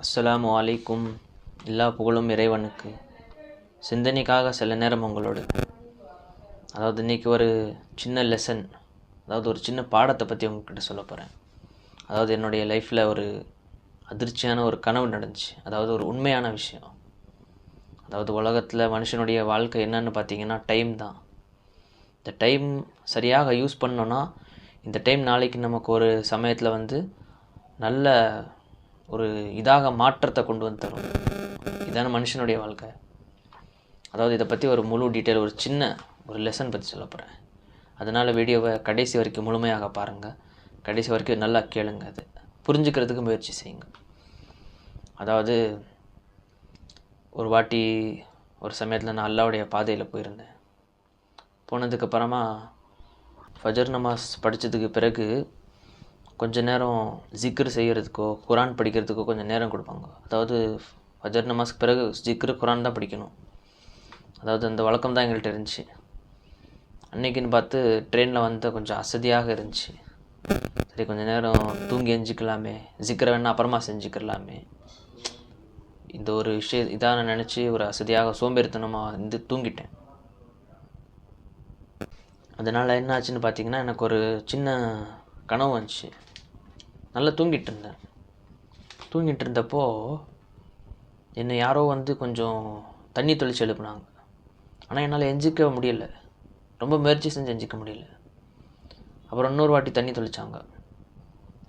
அஸ்ஸலாமு அலைக்கும். எல்லா புகழும் இறைவனுக்கு. சிந்தனைக்காக சில நேரம் உங்களோடு. அதாவது இன்றைக்கி ஒரு சின்ன லெசன், அதாவது ஒரு சின்ன பாடத்தை பற்றி உங்கள்கிட்ட சொல்ல போகிறேன். அதாவது என்னுடைய லைஃப்பில் ஒரு அதிர்ச்சியான ஒரு கனவு நடந்துச்சு. அதாவது ஒரு உண்மையான விஷயம். அதாவது உலகத்தில் மனுஷனுடைய வாழ்க்கை என்னன்னு பார்த்தீங்கன்னா டைம் தான். இந்த டைம் சரியாக யூஸ் பண்ணோன்னா இந்த டைம் நாளைக்கு நமக்கு ஒரு சமயத்தில் நல்ல ஒரு இதாக மாற்றத்தை கொண்டு வந்து தரும். இதான மனுஷனுடைய வாழ்க்கை. அதாவது இதை பற்றி ஒரு முழு டீட்டெயில், ஒரு சின்ன ஒரு லெசன் பற்றி சொல்ல போகிறேன். அதனால் வீடியோவை கடைசி வரைக்கும் முழுமையாக பாருங்கள். கடைசி வரைக்கும் நல்லா கேளுங்க. அது புரிஞ்சுக்கிறதுக்கு முயற்சி செய்யுங்க. அதாவது ஒரு வாட்டி ஒரு சமயத்தில் நான் அல்லாவுடைய பாதையில் போயிருந்தேன். போனதுக்கப்புறமா ஃபஜர் நமாஸ் படித்ததுக்கு பிறகு கொஞ்சம் நேரம் ஜிக்ர் செய்கிறதுக்கோ குரான் படிக்கிறதுக்கோ கொஞ்சம் நேரம் கொடுப்பாங்க. அதாவது ஃபஜர் நமாஸ்க்கு பிறகு ஜிக்ரு குரான் தான் படிக்கணும். அதாவது அந்த வழக்கம் தான் எங்கள்கிட்ட இருந்துச்சு. அன்றைக்கின்னு பார்த்து ட்ரெயினில் கொஞ்சம் அசதியாக இருந்துச்சு. சரி கொஞ்சம் நேரம் தூங்கி எஞ்சிக்கலாமே, ஜிக்ரை வேணால் அப்புறமா செஞ்சுக்கலாமே, இந்த ஒரு விஷயம் இதாக நான் நினச்சி ஒரு அசதியாக சோம்பேறித்தனமாக தூங்கிட்டேன். அதனால் என்ன ஆச்சுன்னு பார்த்தீங்கன்னா, எனக்கு ஒரு சின்ன கனவு வந்துச்சு. நல்லா தூங்கிட்டு இருந்தேன். தூங்கிட்டு இருந்தப்போ என்னை யாரோ கொஞ்சம் தண்ணி தெளித்து எழுப்புனாங்க. ஆனால் என்னால் எஞ்சிக்க முடியல. ரொம்ப முயற்சி செஞ்சு எஞ்சிக்க முடியல. அப்புறம் இன்னொரு வாட்டி தண்ணி தெளித்தாங்க.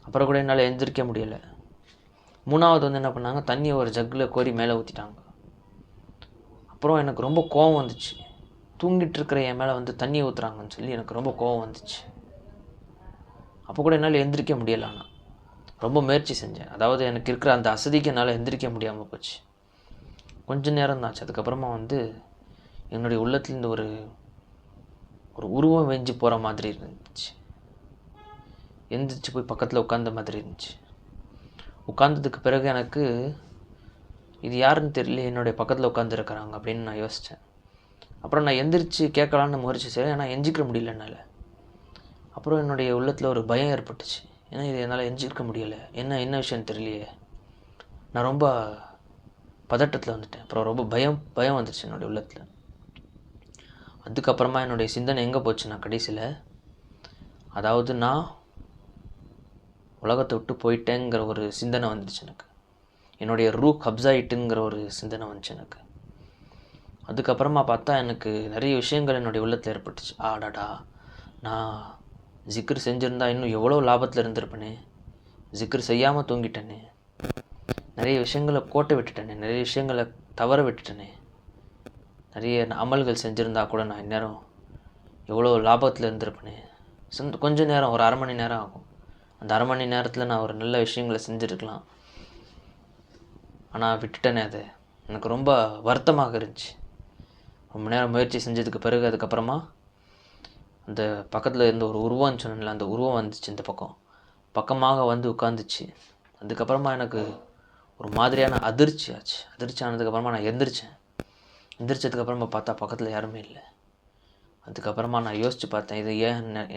அப்புறம் கூட என்னால் எந்திரிக்க முடியலை. மூணாவது என்ன பண்ணாங்க, தண்ணியை ஒரு ஜக்கில் கோரி மேலே ஊற்றிட்டாங்க. அப்புறம் எனக்கு ரொம்ப கோவம் வந்துச்சு. தூங்கிட்டு இருக்கிற என் மேலே தண்ணியை ஊற்றுறாங்கன்னு சொல்லி எனக்கு ரொம்ப கோவம் வந்துச்சு. அப்போ கூட என்னால் எந்திரிக்க முடியலை. ஆனால் ரொம்ப முயற்சி செஞ்சேன். அதாவது எனக்கு இருக்கிற அந்த அசதிக்கு என்னால் எந்திரிக்க முடியாமல் போச்சு. கொஞ்சம் நேரம் தான் ஆச்சு. அதுக்கப்புறமா என்னுடைய உள்ளத்துலேருந்து ஒரு ஒரு உருவம் வெஞ்சு போகிற மாதிரி இருந்துச்சு. எந்திரிச்சு போய் பக்கத்தில் உட்காந்த மாதிரி இருந்துச்சு. உட்காந்ததுக்கு பிறகு எனக்கு இது யாருன்னு தெரியல, என்னுடைய பக்கத்தில் உட்காந்துருக்கிறாங்க அப்படின்னு நான் யோசித்தேன். அப்புறம் நான் எந்திரிச்சு கேட்கலான்னு முயற்சி செய்கிறேன். ஆனால் எஞ்சிக்க முடியல என்னால். அப்புறம் என்னுடைய உள்ளத்தில் ஒரு பயம் ஏற்பட்டுச்சு. ஏன்னா இது என்னால் எஞ்சிருக்க முடியலை, என்ன விஷயம்னு தெரியலையே. நான் ரொம்ப பதட்டத்தில் வந்துட்டேன். அப்புறம் ரொம்ப பயம் வந்துடுச்சு என்னுடைய உள்ளத்தில். அதுக்கப்புறமா என்னுடைய சிந்தனை எங்கே போச்சுன்னா கடைசியில், அதாவது நான் உலகத்தை விட்டு போயிட்டேங்கிற ஒரு சிந்தனை வந்துடுச்சு எனக்கு. என்னுடைய ரூ கப்ஸாயிட்டுங்கிற ஒரு சிந்தனை வந்துச்சு எனக்கு. அதுக்கப்புறமா பார்த்தா எனக்கு நிறைய விஷயங்கள் என்னுடைய உள்ளத்தில் ஏற்பட்டுச்சு. ஆடாடா, நான் ஜிக்ர் செஞ்சுருந்தா இன்னும் எவ்வளோ லாபத்தில் இருந்திருப்பேனே, ஜிக்ர் செய்யாமல் தூங்கிட்டேனே, நிறைய விஷயங்களை கோட்டை விட்டுட்டேனே, நிறைய விஷயங்களை தவற விட்டுட்டேனே, நிறைய அமல்கள் செஞ்சுருந்தா கூட நான் இந்நேரம் எவ்வளோ லாபத்தில் இருந்திருப்பேனே. கொஞ்சம் நேரம், ஒரு 1/2 மணி நேரம் ஆகும். அந்த 1/2 மணி நேரத்தில் நான் ஒரு நல்ல விஷயங்களை செஞ்சுருக்கலாம். ஆனால் விட்டுட்டேனே. அது எனக்கு ரொம்ப வருத்தமாக இருந்துச்சு. ரொம்ப நேரம் முயற்சி செஞ்சதுக்கு பிறகு அதுக்கப்புறமா அந்த பக்கத்தில் இருந்த ஒரு உருவம்னு சொன்னேன்ல, அந்த உருவம் வந்துச்சு. இந்த பக்கமாக உட்காந்துச்சு. அதுக்கப்புறமா எனக்கு ஒரு மாதிரியான அதிர்ச்சி ஆச்சு. அதிர்ச்சி ஆனதுக்கப்புறமா நான் எந்திரிச்சதுக்கப்புறமா பார்த்தா பக்கத்தில் யாருமே இல்லை. அதுக்கப்புறமா நான் யோசித்து பார்த்தேன், இது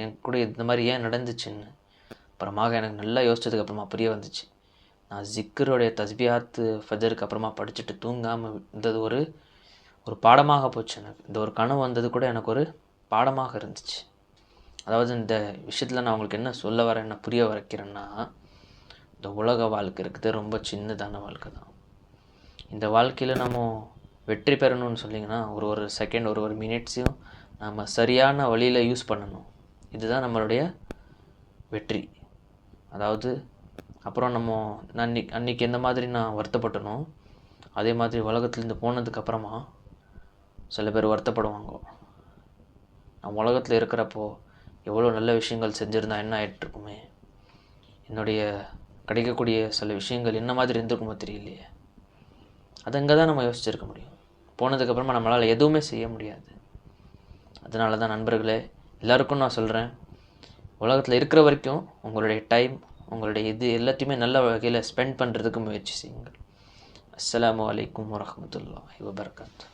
என் கூட இந்த மாதிரி ஏன் நடந்துச்சுன்னு. அப்புறமாக எனக்கு நல்லா யோசிச்சதுக்கப்புறமா புரிய வந்துச்சு. நான் ஜிக்கருடைய தஸ்பியாத்து ஃபஜருக்கு அப்புறமா படிச்சுட்டு தூங்காமல் இருந்தது ஒரு பாடமாக போச்சு எனக்கு. இந்த ஒரு கனவு வந்தது கூட எனக்கு ஒரு பாடமாக இருந்துச்சு. அதாவது இந்த விஷயத்தில் நான் உங்களுக்கு என்ன சொல்ல வரேன், என்ன புரிய வைக்கிறேன்னா, இந்த உலக வாழ்க்கை இருக்குது, ரொம்ப சின்னதான வாழ்க்கை தான். இந்த வாழ்க்கையில் நம்ம வெற்றி பெறணும்னு சொல்லிங்கன்னா ஒரு செகண்ட், ஒரு மினிட்ஸையும் நம்ம சரியான வழியில் யூஸ் பண்ணணும். இதுதான் நம்மளுடைய வெற்றி. அதாவது அப்புறம் நான் அன்றைக்கி எந்த மாதிரி நான் வருத்தப்பட்டனோ அதே மாதிரி உலகத்துலேருந்து போனதுக்கப்புறமா சில பேர் வருத்தப்படுவாங்க. நான் உலகத்தில் இருக்கிறப்போ எவ்வளோ நல்ல விஷயங்கள் செஞ்சுருந்தா என்ன ஆகிட்டுருக்குமே, என்னுடைய கிடைக்கக்கூடிய சில விஷயங்கள் என்ன மாதிரி இருந்திருக்குமோ தெரியலையே. அது அங்கே தான் நம்ம யோசிச்சிருக்க முடியும். போனதுக்கப்புறமா நம்மளால் எதுவுமே செய்ய முடியாது. அதனால தான் நண்பர்களே, எல்லாருக்கும் நான் சொல்கிறேன், உலகத்தில் இருக்கிற வரைக்கும் உங்களுடைய டைம், உங்களுடைய இது எல்லாத்தையுமே நல்ல வகையில் ஸ்பெண்ட் பண்ணுறதுக்கு முயற்சி செய்யுங்கள். அஸ்ஸலாமு அலைக்கும் வரஹ்மத்துல்லாஹி வபரகாத்துஹு.